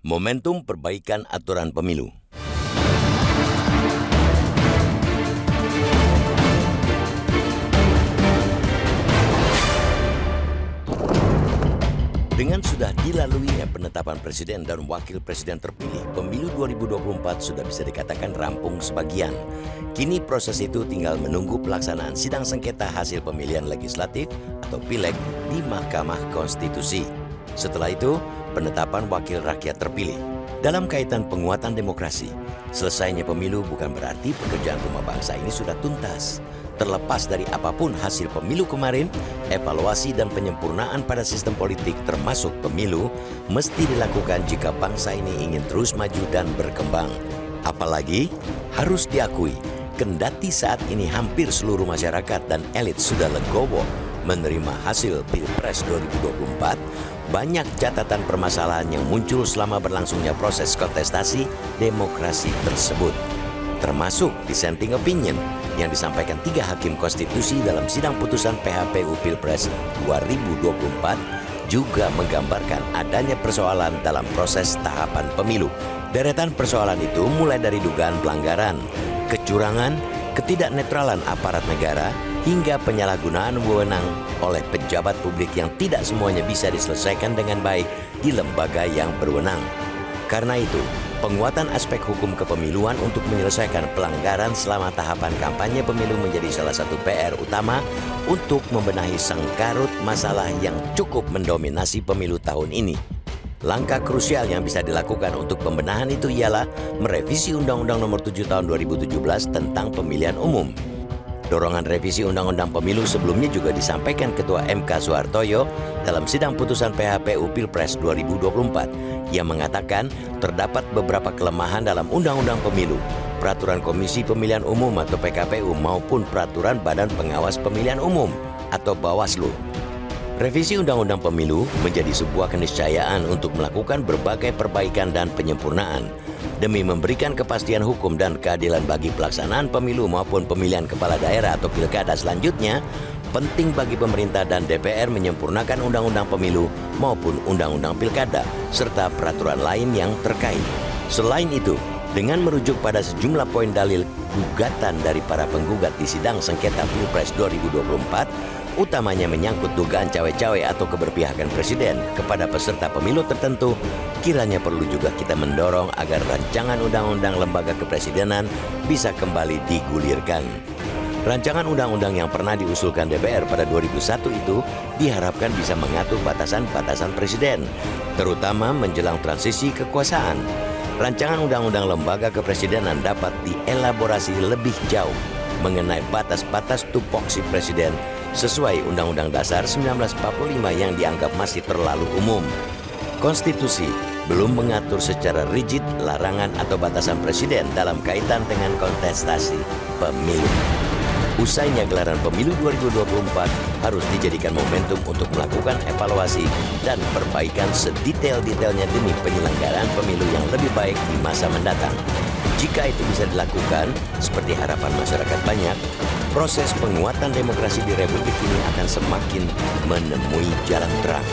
Momentum perbaikan aturan pemilu. Dengan sudah dilaluinya penetapan presiden dan wakil presiden terpilih, pemilu 2024 sudah bisa dikatakan rampung sebagian. Kini proses itu tinggal menunggu pelaksanaan sidang sengketa hasil pemilihan legislatif atau pileg di Mahkamah Konstitusi. Setelah itu, penetapan wakil rakyat terpilih. Dalam kaitan penguatan demokrasi, selesainya pemilu bukan berarti pekerjaan rumah bangsa ini sudah tuntas. Terlepas dari apapun hasil pemilu kemarin, evaluasi dan penyempurnaan pada sistem politik termasuk pemilu mesti dilakukan jika bangsa ini ingin terus maju dan berkembang. Apalagi harus diakui, kendati saat ini hampir seluruh masyarakat dan elit sudah legowo menerima hasil Pilpres 2024, banyak catatan permasalahan yang muncul selama berlangsungnya proses kontestasi demokrasi tersebut. Termasuk dissenting opinion yang disampaikan 3 hakim konstitusi dalam sidang putusan PHPU Pilpres 2024 juga menggambarkan adanya persoalan dalam proses tahapan pemilu. Deretan persoalan itu mulai dari dugaan pelanggaran, kecurangan, ketidaknetralan aparat negara, hingga penyalahgunaan wewenang oleh pejabat publik yang tidak semuanya bisa diselesaikan dengan baik di lembaga yang berwenang. Karena itu, penguatan aspek hukum kepemiluan untuk menyelesaikan pelanggaran selama tahapan kampanye pemilu menjadi salah satu PR utama untuk membenahi sengkarut masalah yang cukup mendominasi pemilu tahun ini. Langkah krusial yang bisa dilakukan untuk pembenahan itu ialah merevisi Undang-Undang Nomor 7 Tahun 2017 tentang Pemilihan Umum. Dorongan revisi Undang-Undang Pemilu sebelumnya juga disampaikan Ketua MK Soehartoyo dalam sidang putusan PHPU Pilpres 2024 yang mengatakan terdapat beberapa kelemahan dalam Undang-Undang Pemilu, Peraturan Komisi Pemilihan Umum atau PKPU maupun Peraturan Badan Pengawas Pemilihan Umum atau Bawaslu. Revisi Undang-Undang Pemilu menjadi sebuah keniscayaan untuk melakukan berbagai perbaikan dan penyempurnaan demi memberikan kepastian hukum dan keadilan bagi pelaksanaan pemilu maupun pemilihan kepala daerah atau pilkada selanjutnya. Penting bagi pemerintah dan DPR menyempurnakan Undang-Undang Pemilu maupun Undang-Undang Pilkada serta peraturan lain yang terkait. Selain itu, dengan merujuk pada sejumlah poin dalil gugatan dari para penggugat di sidang sengketa Pilpres 2024, utamanya menyangkut dugaan cawe-cawe atau keberpihakan presiden kepada peserta pemilu tertentu, kiranya perlu juga kita mendorong agar rancangan undang-undang lembaga kepresidenan bisa kembali digulirkan. Rancangan undang-undang yang pernah diusulkan DPR pada 2001 itu diharapkan bisa mengatur batasan-batasan presiden, terutama menjelang transisi kekuasaan. Rancangan undang-undang lembaga kepresidenan dapat dielaborasi lebih jauh mengenai batas-batas tupoksi presiden sesuai Undang-Undang Dasar 1945 yang dianggap masih terlalu umum. Konstitusi belum mengatur secara rigid larangan atau batasan presiden dalam kaitan dengan kontestasi pemilu. Usainya gelaran pemilu 2024 harus dijadikan momentum untuk melakukan evaluasi dan perbaikan sedetail-detailnya demi penyelenggaraan pemilu yang lebih baik di masa mendatang. Jika itu bisa dilakukan, seperti harapan masyarakat banyak, proses penguatan demokrasi di Republik ini akan semakin menemui jalan terang.